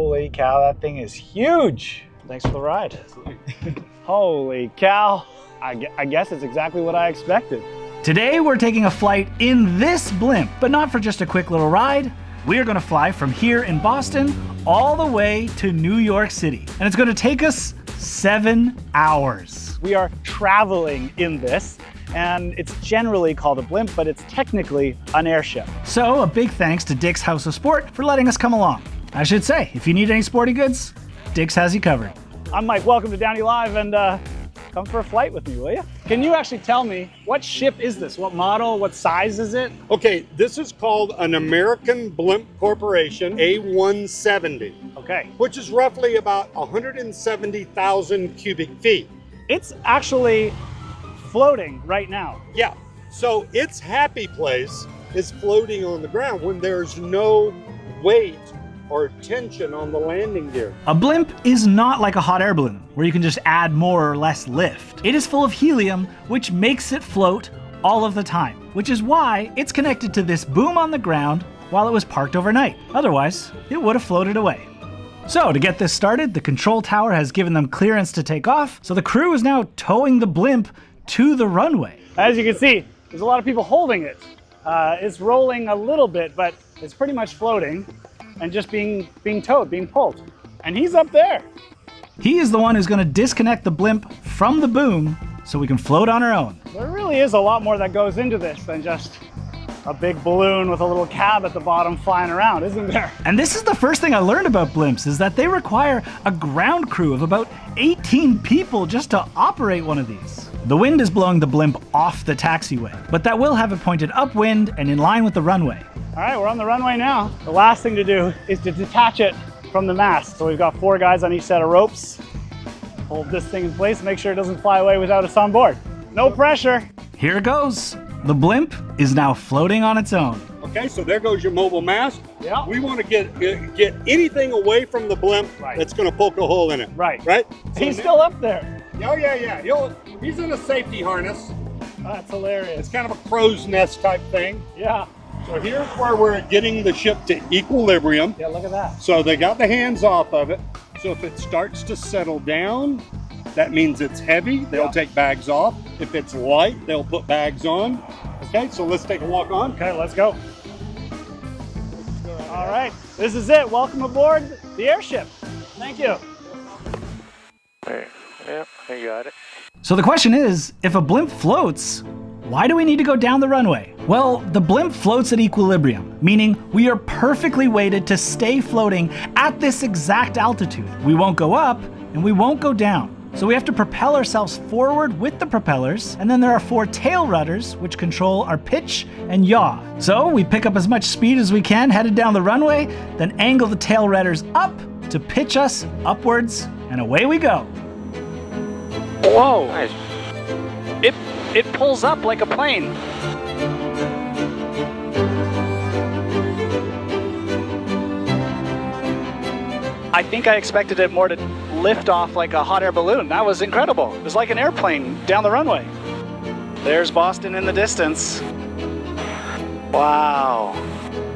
Holy cow, that thing is huge. Thanks for the ride. Holy cow. I guess it's exactly what I expected. Today we're taking a flight in this blimp, but not for just a quick little ride. We are going to fly from here in Boston all the way to New York City. And it's going to take us 7 hours. We are traveling in this, and it's generally called a blimp, but it's technically an airship. So a big thanks to Dick's House of Sport for letting us come along. I should say, if you need any sporty goods, Dick's has you covered. I'm Mike, welcome to DownieLive, and come for a flight with me, will you? Can you actually tell me, what ship is this? What model, what size is it? Okay, this is called an American Blimp Corporation A170. Okay. Which is roughly about 170,000 cubic feet. It's actually floating right now. Yeah, so its happy place is floating on the ground when there's no weight or tension on the landing gear. A blimp is not like a hot air balloon, where you can just add more or less lift. It is full of helium, which makes it float all of the time, which is why it's connected to this boom on the ground while it was parked overnight. Otherwise, it would have floated away. So to get this started, the control tower has given them clearance to take off, so the crew is now towing the blimp to the runway. As you can see, there's a lot of people holding it. It's rolling a little bit, but it's pretty much floating and just being towed, being pulled. And he's up there. He is the one who's going to disconnect the blimp from the boom so we can float on our own. There really is a lot more that goes into this than just a big balloon with a little cab at the bottom flying around, isn't there? And this is the first thing I learned about blimps, is that they require a ground crew of about 18 people just to operate one of these. The wind is blowing the blimp off the taxiway, but that will have it pointed upwind and in line with the runway. All right, we're on the runway now. The last thing to do is to detach it from the mast. So we've got 4 guys on each set of ropes. Hold this thing in place, make sure it doesn't fly away without us on board. No pressure. Here it goes. The blimp is now floating on its own. Okay, so there goes your mobile mast. Yeah. We want to get anything away from the blimp that's going to poke a hole in it. Right. Right? So He's still up there. Oh, yeah. He's in a safety harness. That's hilarious. It's kind of a crow's nest type thing. Yeah. So here's where we're getting the ship to equilibrium. Yeah, look at that. So they got the hands off of it. So if it starts to settle down, that means it's heavy. They'll take bags off. If it's light, they'll put bags on. Okay, so let's take a walk on. Okay, let's go. All right, this is it. Welcome aboard the airship. Thank you. Yep, I got it. So the question is, if a blimp floats, why do we need to go down the runway? Well, the blimp floats at equilibrium, meaning we are perfectly weighted to stay floating at this exact altitude. We won't go up and we won't go down. So we have to propel ourselves forward with the propellers, and then there are 4 tail rudders which control our pitch and yaw. So we pick up as much speed as we can headed down the runway, then angle the tail rudders up to pitch us upwards, and away we go. Whoa! Nice. It pulls up like a plane. I think I expected it more to lift off like a hot air balloon. That was incredible. It was like an airplane down the runway. There's Boston in the distance. Wow.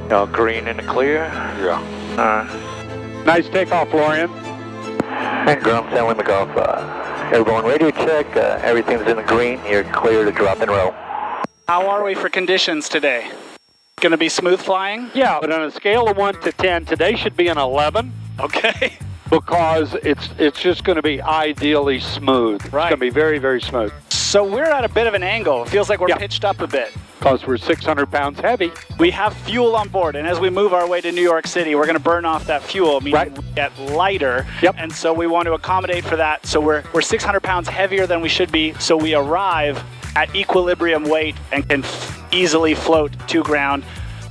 All green in the clear? Yeah. Nice takeoff, Florian. And ground sound with Golf. Airborne radio check. Everything's in the green. You're clear to drop and roll. How are we for conditions today? Gonna be smooth flying? Yeah, but on a scale of 1 to 10, today should be an 11. Okay. Because it's just going to be ideally smooth. It's going to be very, very smooth. So we're at a bit of an angle. It feels like we're pitched up a bit. Because we're 600 pounds heavy. We have fuel on board, and as we move our way to New York City, we're going to burn off that fuel, meaning we get lighter. Yep. And so we want to accommodate for that. So we're 600 pounds heavier than we should be, so we arrive at equilibrium weight and can easily float to ground,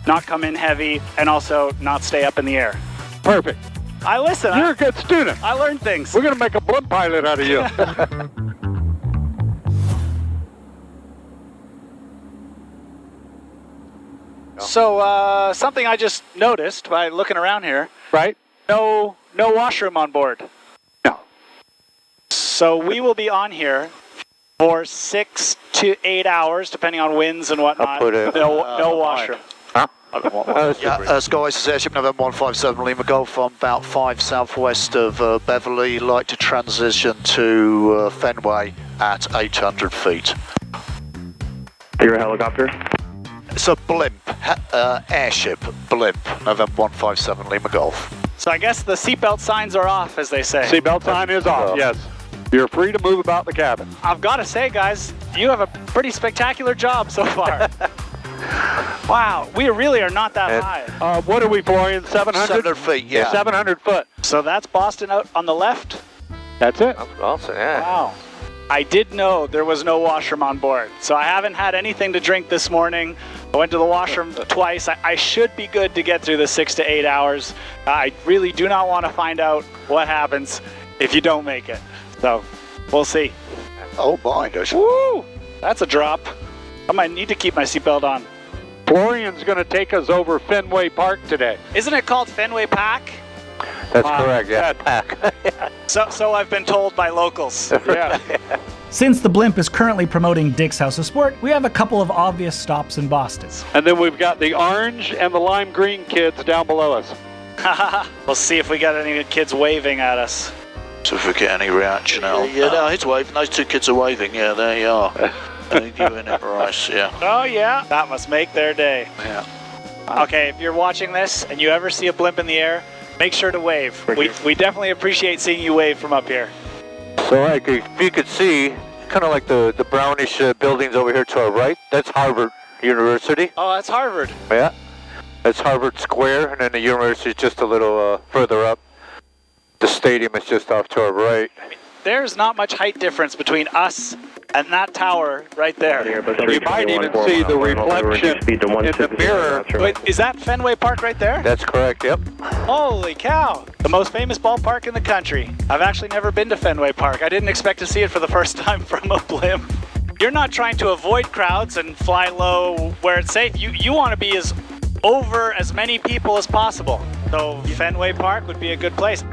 not come in heavy, and also not stay up in the air. Perfect. I listen. You're a good student. I learned things. We're going to make a blimp pilot out of you. So something I just noticed by looking around here. Right. No washroom on board. No. So we will be on here for 6 to 8 hours, depending on winds and whatnot. I'll put it, no washroom. Huh? Yeah, Sky, this is Airship November 157 Lima Golf. I'm about 5 southwest of Beverly. Like to transition to Fenway at 800 feet. You're a helicopter? It's a BLIMP, airship, BLIMP, November 157 Lima Golf. So I guess the seatbelt signs are off, as they say. Seatbelt sign is off, yes. You're free to move about the cabin. I've got to say, guys, you have a pretty spectacular job so far. Wow, we really are not that high. What are we flying, 700? 700 feet, yeah. 700 foot. So that's Boston out on the left? That's it. That's awesome, yeah. Wow. I did know there was no washroom on board, so I haven't had anything to drink this morning. I went to the washroom twice. I should be good to get through the 6 to 8 hours. I really do not want to find out what happens if you don't make it. So, we'll see. Oh, my gosh. Woo! That's a drop. I might need to keep my seatbelt on. Florian's going to take us over Fenway Park today. Isn't it called Fenway Park? That's correct, yeah. Pack. So I've been told by locals. Yeah. Since the Blimp is currently promoting Dick's House of Sport, we have a couple of obvious stops in Boston. And then we've got the orange and the lime green kids down below us. We'll see if we got any kids waving at us. So if we get any reaction out. Yeah, no, he's waving. Those two kids are waving. Yeah, there you are. You in it, Bryce, yeah. Oh, yeah. That must make their day. Yeah. Okay, if you're watching this and you ever see a blimp in the air, make sure to wave. We definitely appreciate seeing you wave from up here. So like, if you could see, kind of like the brownish buildings over here to our right, that's Harvard University. Oh, that's Harvard. Yeah, that's Harvard Square, and then the university is just a little further up. The stadium is just off to our right. There's not much height difference between us and that tower right there. You might even see the reflection in the mirror. Wait, is that Fenway Park right there? That's correct, yep. Holy cow! The most famous ballpark in the country. I've actually never been to Fenway Park. I didn't expect to see it for the first time from a blimp. You're not trying to avoid crowds and fly low where it's safe. You want to be over as many people as possible. So Fenway Park would be a good place.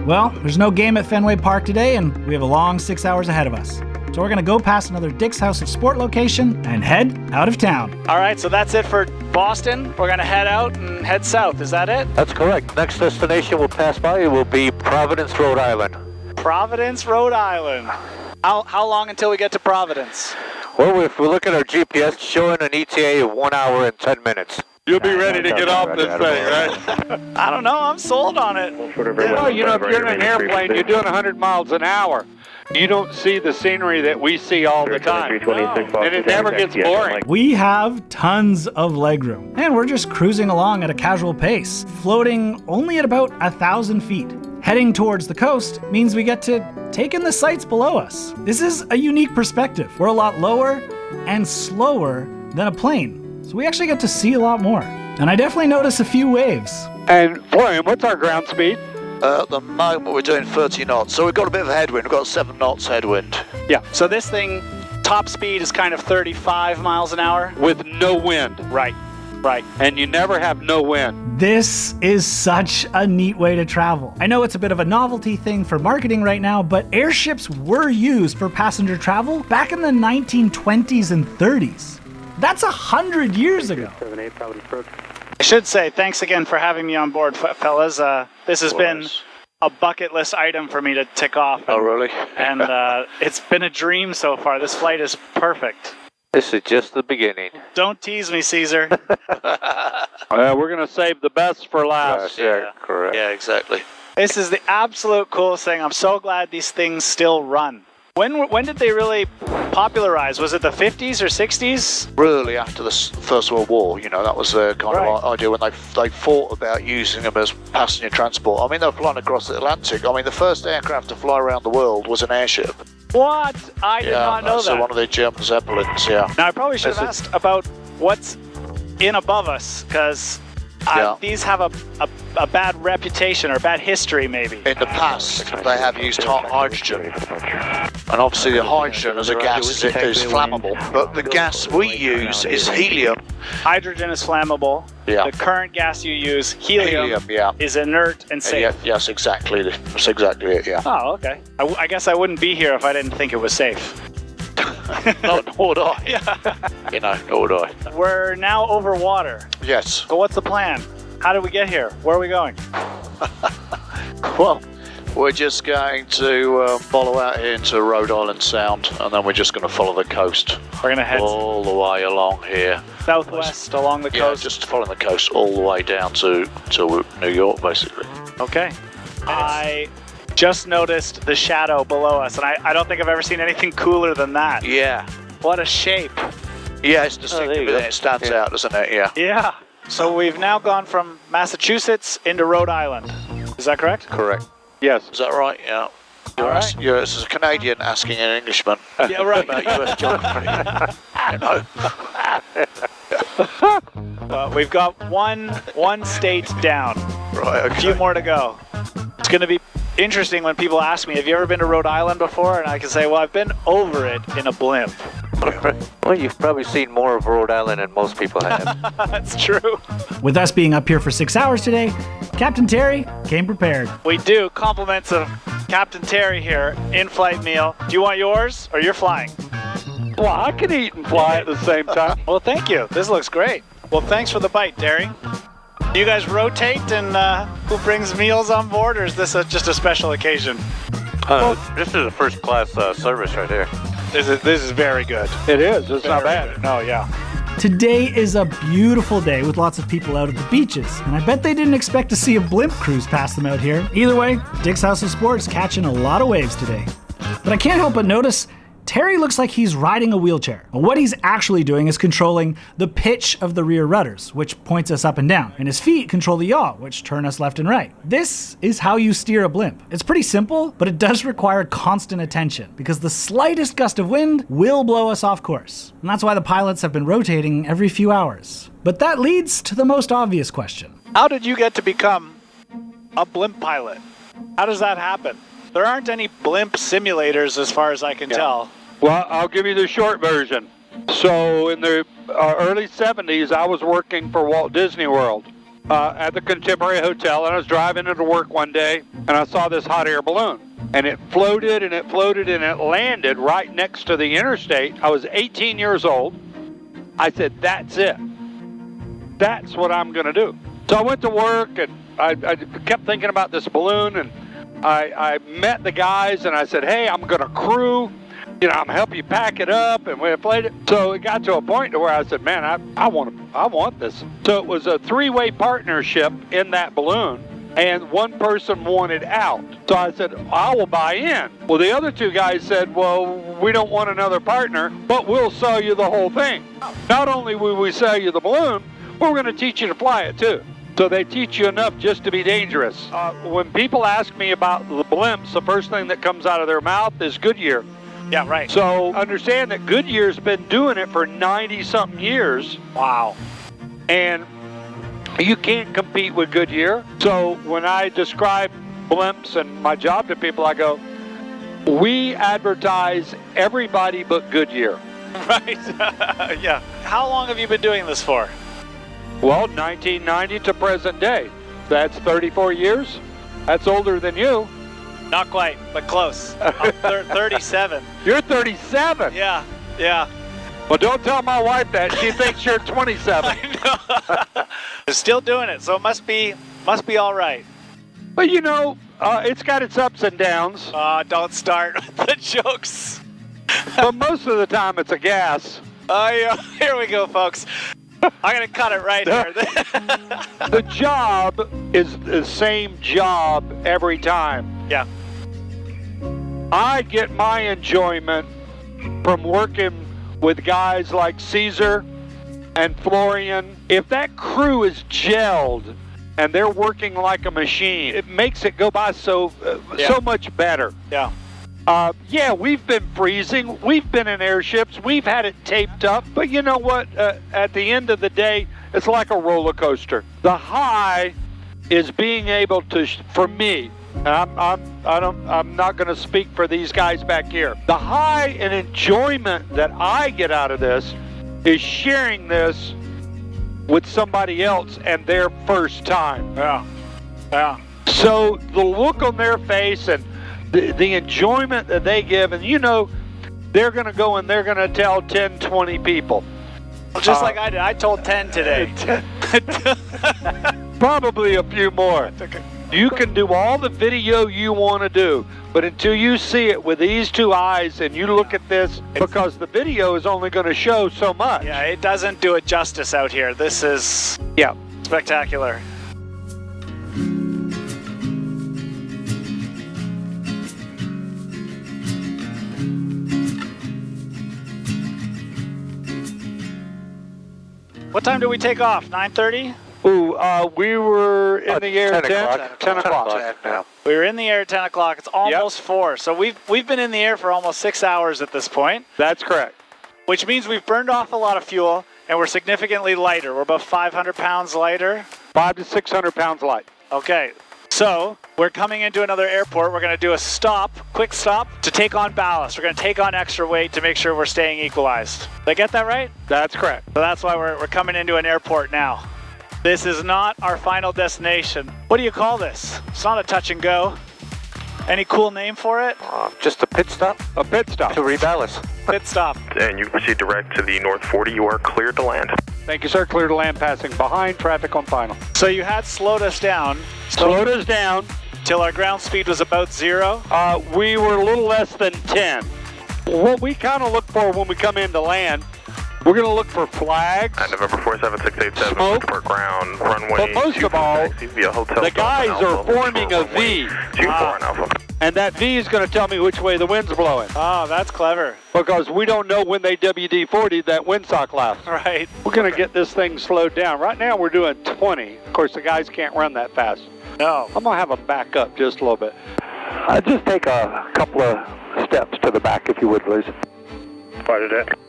Well, there's no game at Fenway Park today, and we have a long 6 hours ahead of us. So we're gonna go past another Dick's House of Sport location and head out of town. All right, so that's it for Boston. We're gonna head out and head south. Is that it? That's correct. Next destination we'll pass by will be Providence, Rhode Island. Providence, Rhode Island. How long until we get to Providence? Well, if we look at our GPS, showing an ETA of 1 hour and 10 minutes. You'll be ready to get off this thing, right? I don't know. I'm sold on it. Well, you know, if you're in an airplane, you're doing 100 miles an hour. You don't see the scenery that we see all the time. And it never gets boring. We have tons of legroom, and we're just cruising along at a casual pace, floating only at about 1,000 feet. Heading towards the coast means we get to take in the sights below us. This is a unique perspective. We're a lot lower and slower than a plane, so we actually get to see a lot more. And I definitely notice a few waves. And Florian, what's our ground speed? At the moment we're doing 30 knots, so we've got a bit of a headwind. We've got 7 knots headwind. Yeah. So this thing, top speed is kind of 35 miles an hour. With no wind. Right. Right. And you never have no wind. This is such a neat way to travel. I know it's a bit of a novelty thing for marketing right now, but airships were used for passenger travel back in the 1920s and 30s. That's 100 years ago. I should say thanks again for having me on board, fellas. This has been a bucket list item for me to tick off. Oh, really? And it's been a dream so far. This flight is perfect. This is just the beginning. Don't tease me, Caesar. We're going to save the best for last. Yeah, correct. Yeah, exactly. This is the absolute coolest thing. I'm so glad these things still run. When did they really popularize? Was it the 50s or 60s? Really, after the First World War, you know, that was the kind of idea when they thought about using them as passenger transport. I mean, they were flying across the Atlantic. I mean, the first aircraft to fly around the world was an airship. What? I did not know that. So one of the German Zeppelins, yeah. Now, I probably should have asked about what's in above us, because these have a bad reputation or bad history, maybe. In the past, they have used hydrogen. And obviously the hydrogen as a gas is flammable. But the gas we use is helium. Hydrogen is flammable. Yeah. The current gas you use, helium is inert and safe. Yes, exactly. That's exactly it, yeah. Oh, okay. I guess I wouldn't be here if I didn't think it was safe. Nor would I. You know, nor would I. We're now over water. Yes. So what's the plan? How did we get here? Where are we going? Well, we're just going to follow out here into Rhode Island Sound, and then we're just going to follow the coast. We're going to head all the way along here. southwest along the coast. Yeah, just following the coast all the way down to New York, basically. Okay. I just noticed the shadow below us, and I don't think I've ever seen anything cooler than that. Yeah. What a shape. Yeah, it's distinctive. It stands out, doesn't it? Yeah. Yeah. So we've now gone from Massachusetts into Rhode Island. Is that correct? Correct. Yes. Is that right? Yeah. All right. You're as a Canadian asking an Englishman Yeah, right. about US geography. You know. Well, we've got one state down. Right, okay. A few more to go. It's going to be interesting when people ask me, have you ever been to Rhode Island before? And I can say, well, I've been over it in a blimp. Well, you've probably seen more of Rhode Island than most people have. That's true. With us being up here for 6 hours today, Captain Terry came prepared. We do. Compliments of Captain Terry here, in-flight meal. Do you want yours or you're flying? Well, I can eat and fly at the same time. Well, thank you. This looks great. Well, thanks for the bite, Terry. Do you guys rotate and who brings meals on board, or is this just a special occasion? This is a first class service right here. This is very good. It is. It's not Very bad. good. No, yeah. Today is a beautiful day with lots of people out at the beaches, and I bet they didn't expect to see a blimp cruise past them out here. Either way, Dick's House of Sport's catching a lot of waves today. But I can't help but notice Terry looks like he's riding a wheelchair. But what he's actually doing is controlling the pitch of the rear rudders, which points us up and down, and his feet control the yaw, which turn us left and right. This is how you steer a blimp. It's pretty simple, but it does require constant attention, because the slightest gust of wind will blow us off course. And that's why the pilots have been rotating every few hours. But that leads to the most obvious question. How did you get to become a blimp pilot? How does that happen? There aren't any blimp simulators as far as I can tell. Well, I'll give you the short version. So in the early 70s, I was working for Walt Disney World at the Contemporary Hotel, and I was driving into work one day, and I saw this hot air balloon. And it floated, and it floated, and it landed right next to the interstate. I was 18 years old. I said, that's it. That's what I'm going to do. So I went to work, and I kept thinking about this balloon, and I met the guys, and I said, hey, I'm going to crew. You know, I'm gonna help you pack it up, and we played it. So it got to a point to where I said, man, I want this. So it was a three-way partnership in that balloon, and one person wanted out. So I said, I will buy in. Well, the other two guys said, well, we don't want another partner, but we'll sell you the whole thing. Not only will we sell you the balloon, but we're gonna teach you to fly it too. So they teach you enough just to be dangerous. When people ask me about the blimps, the first thing that comes out of their mouth is Goodyear. Yeah, right. So understand that Goodyear's been doing it for 90-something years. Wow. And you can't compete with Goodyear. So when I describe blimps and my job to people, I go, we advertise everybody but Goodyear. Right. Yeah. How long have you been doing this for? Well, 1990 to present day. That's 34 years. That's older than you. Not quite, but close. I'm 37. You're 37. Yeah. Well, don't tell my wife that. She thinks you're 27. I know. Still doing it, so it must be all right. But you know, it's got its ups and downs. Don't start with the jokes. But most of the time, it's a gas. Yeah. Here we go, folks. I'm going to cut it right here. The job is the same job every time. Yeah. I get my enjoyment from working with guys like Caesar and Florian. If that crew is gelled and they're working like a machine, it makes it go by so much better. Yeah. Yeah, we've been freezing. We've been in airships. We've had it taped up. But you know what? At the end of the day, it's like a roller coaster. The high is being able to, for me, I'm not going to speak for these guys back here. The high and enjoyment that I get out of this is sharing this with somebody else and their first time. Yeah. So the look on their face and the enjoyment that they give, and you know, they're going to go and they're going to tell 10, 20 people. Just like I did. I told 10 today. Probably a few more. You can do all the video you want to do, but until you see it with these two eyes and you look at this, because the video is only going to show so much. Yeah, it doesn't do it justice out here. This is spectacular. What time do we take off? 9:30? Ooh, we were in the air at 10 o'clock. Yeah. We were in the air at 10 o'clock. It's almost 4. So we've been in the air for almost 6 hours at this point, That's correct. which means we've burned off a lot of fuel and we're significantly lighter. We're about 500 pounds lighter. 500 to 600 pounds light. Okay, so we're coming into another airport. We're going to do a quick stop to take on ballast. We're going to take on extra weight to make sure we're staying equalized. Did I get that right? That's correct. So that's why we're coming into an airport now. This is not our final destination. What do you call this? It's not a touch and go. Any cool name for it? Just a pit stop A pit stop. to reballast. Pit stop. And you proceed direct to the North 40. You are cleared to land. Thank you, sir. Clear to land passing behind traffic on final. So you had slowed us down. Slowed us down. Till our ground speed was about 0. We were a little less than 10. What we kind of look for when we come into land, we're going to look for flags. November 47687, Smoke. for ground, runway. But most of all, via hotel the guys are forming a V. 24 on Alpha. And that V is going to tell me which way the wind's blowing. Oh, that's clever. Because we don't know when they WD-40 that windsock last. Right. We're going to get this thing slowed down. Right now we're doing 20. Of course, the guys can't run that fast. No. I'm going to have them back up just a little bit. Just take a couple of steps to the back, if you would, please. Fighter deck.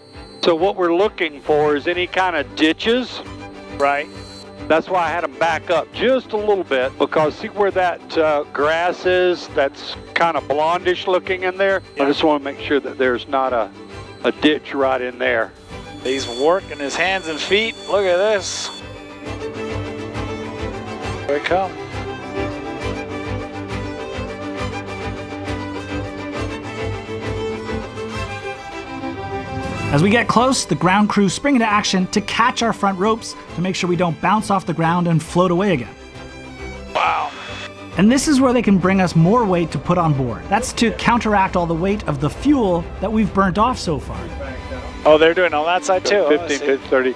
So what we're looking for is any kind of ditches. Right. That's why I had them back up just a little bit, because see where that grass is that's kind of blondish looking in there? Yeah. I just want to make sure that there's not a ditch right in there. He's working his hands and feet. Look at this. Here we come. As we get close, the ground crew spring into action to catch our front ropes to make sure we don't bounce off the ground and float away again. Wow. And this is where they can bring us more weight to put on board. That's to counteract all the weight of the fuel that we've burnt off so far. Oh, they're doing on that side too. 15, 50, 30.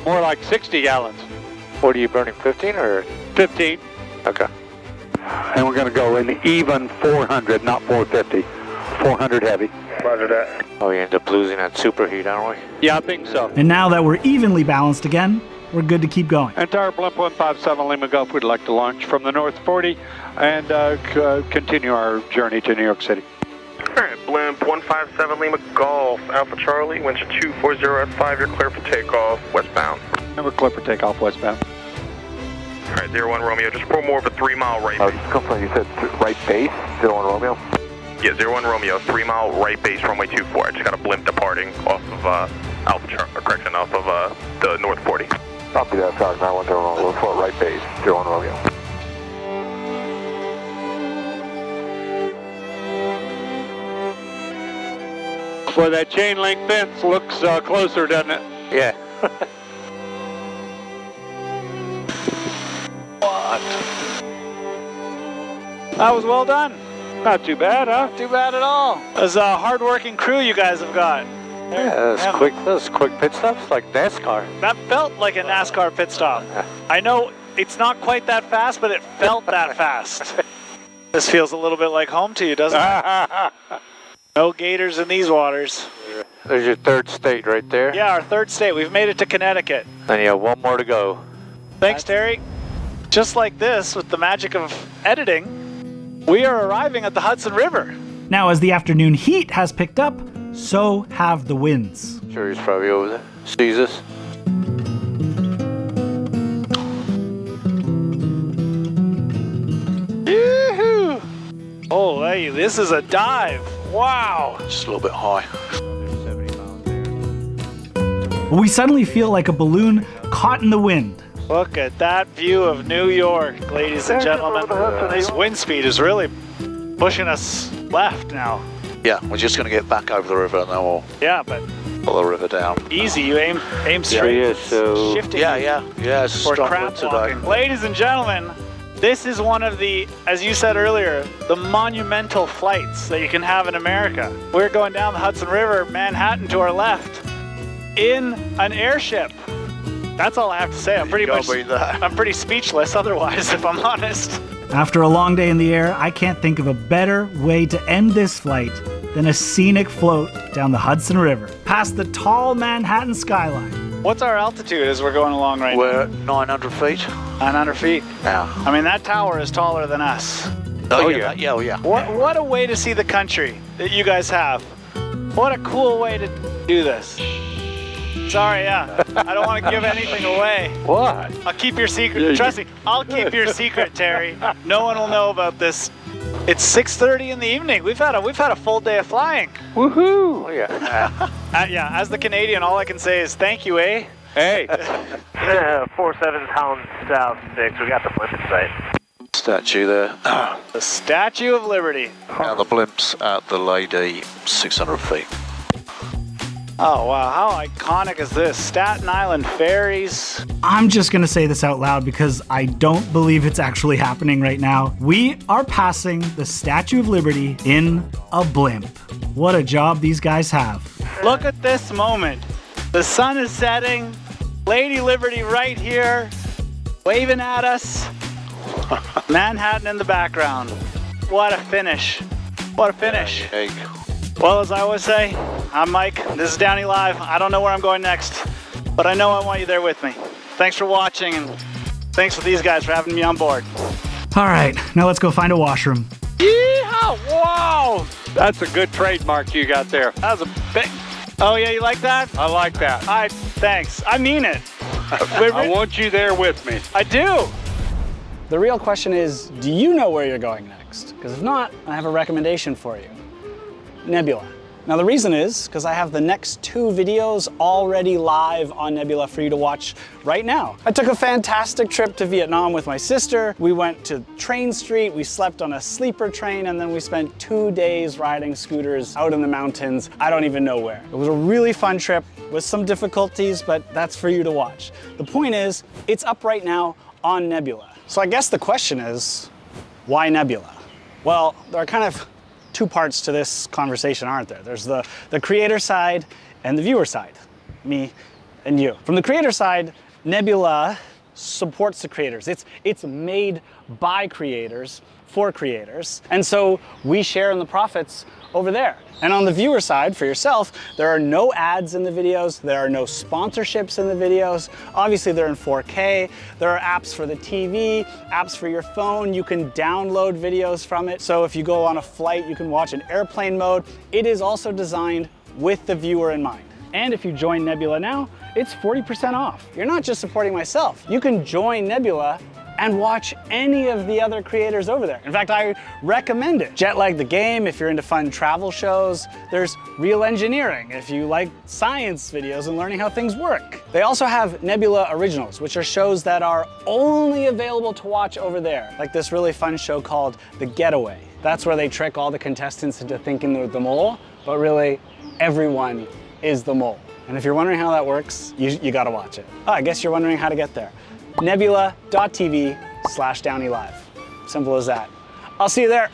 More like 60 gallons. What are you burning, 15 or? 15. Okay. And we're going to go in even 400, not 450. 400 heavy. Roger that. Oh, you end up losing that superheat, aren't we? Yeah, I think so. And now that we're evenly balanced again, we're good to keep going. Entire Blimp 157 Lima Gulf, we'd like to launch from the North 40 and continue our journey to New York City. All right, Blimp 157 Lima Golf, Alpha Charlie, winds are 240 at 5. You're clear for takeoff, westbound. And we're clear for takeoff westbound. All right, 01 Romeo, just pull more of a 3-mile right base. Confirm, you said right base, 01 Romeo? Yeah, 01 Romeo, 3-mile right base, runway 24. I just got a Blimp departing off of off of the North 40. Copy that, Falcon 910, look for right base, 01 Romeo. Boy, that chain link fence looks closer, doesn't it? Yeah. That was well done. Not too bad, huh? Too bad at all. It was a hard-working crew you guys have got. Yeah, that was quick pit stops, like NASCAR. That felt like a NASCAR pit stop. I know it's not quite that fast, but it felt that fast. This feels a little bit like home to you, doesn't it? No gators in these waters. There's your third state right there. Yeah, our third state. We've made it to Connecticut. And you have one more to go. Thanks, Terry. Just like this, with the magic of editing, we are arriving at the Hudson River. Now, as the afternoon heat has picked up, so have the winds. Sure, he's probably over there. Sees us. Yoo-hoo! Oh, hey, this is a dive. Wow. Just a little bit high. We suddenly feel like a balloon caught in the wind. Look at that view of New York, ladies and gentlemen. This wind speed is really pushing us left now. Yeah, we're just going to get back over the river and then we'll Yeah, but pull the river down. easy. You aim straight. Yeah, so Shifting. Yeah, it's a For strong crab wind today. walking. Ladies and gentlemen, this is one of the, as you said earlier, the monumental flights that you can have in America. We're going down the Hudson River, Manhattan to our left, in an airship. That's all I have to say. I'm pretty speechless otherwise, if I'm honest. After a long day in the air, I can't think of a better way to end this flight than a scenic float down the Hudson River, past the tall Manhattan skyline. What's our altitude as we're going along right We're at 900 feet. now? 900 feet. Yeah. I mean, that tower is taller than us. Oh yeah. What a way to see the country that you guys have. What a cool way to do this. Sorry, yeah. I don't want to give anything away. What? I'll keep your secret. Trust me, I'll keep your secret, Terry. No one will know about this. It's 6:30 in the evening. We've had a full day of flying. Woohoo! Oh, yeah. Yeah, as the Canadian, all I can say is thank you, eh? Hey. 47 pounds south 6. We got the blimp in sight. Statue there. The Statue of Liberty. Now the blimp's at the Lady, 600 feet. Oh, wow. How iconic is this? Staten Island ferries. I'm just gonna say this out loud because I don't believe it's actually happening right now. We are passing the Statue of Liberty in a blimp. What a job these guys have. Look at this moment. The sun is setting. Lady Liberty right here, waving at us. Manhattan in the background. What a finish. What a finish. Hey. Well, as I always say, I'm Mike. This is DownieLive. I don't know where I'm going next, but I know I want you there with me. Thanks for watching, and thanks for these guys for having me on board. All right, now let's go find a washroom. Yeehaw! Wow! That's a good trademark you got there. That was a big... Oh, yeah, you like that? I like that. Thanks. I mean it. I want you there with me. I do. The real question is, do you know where you're going next? Because if not, I have a recommendation for you. Nebula. Now the reason is because I have the next 2 videos already live on Nebula for you to watch right now. I took a fantastic trip to Vietnam with my sister. We went to Train Street, we slept on a sleeper train, and then we spent 2 days riding scooters out in the mountains. I don't even know where. It was a really fun trip with some difficulties, but that's for you to watch. The point is, it's up right now on Nebula. So I guess the question is, why Nebula? Well, there are kind of 2 parts to this conversation, aren't there? There's the creator side and the viewer side, me and you. From the creator side, Nebula supports the creators. It's made by creators for creators, and so we share in the profits over there. And on the viewer side, for yourself, there are no ads in the videos, there are no sponsorships in the videos. Obviously they're in 4K, there are apps for the TV, apps for your phone, you can download videos from it. So if you go on a flight, you can watch in airplane mode. It is also designed with the viewer in mind. And if you join Nebula now, it's 40% off. You're not just supporting myself, you can join Nebula and watch any of the other creators over there. In fact, I recommend it. Jetlag the Game, if you're into fun travel shows. There's Real Engineering, if you like science videos and learning how things work. They also have Nebula Originals, which are shows that are only available to watch over there. Like this really fun show called The Getaway. That's where they trick all the contestants into thinking they're the mole, but really, everyone is the mole. And if you're wondering how that works, you gotta watch it. Oh, I guess you're wondering how to get there. Nebula.tv/DownieLive. Simple as that. I'll see you there.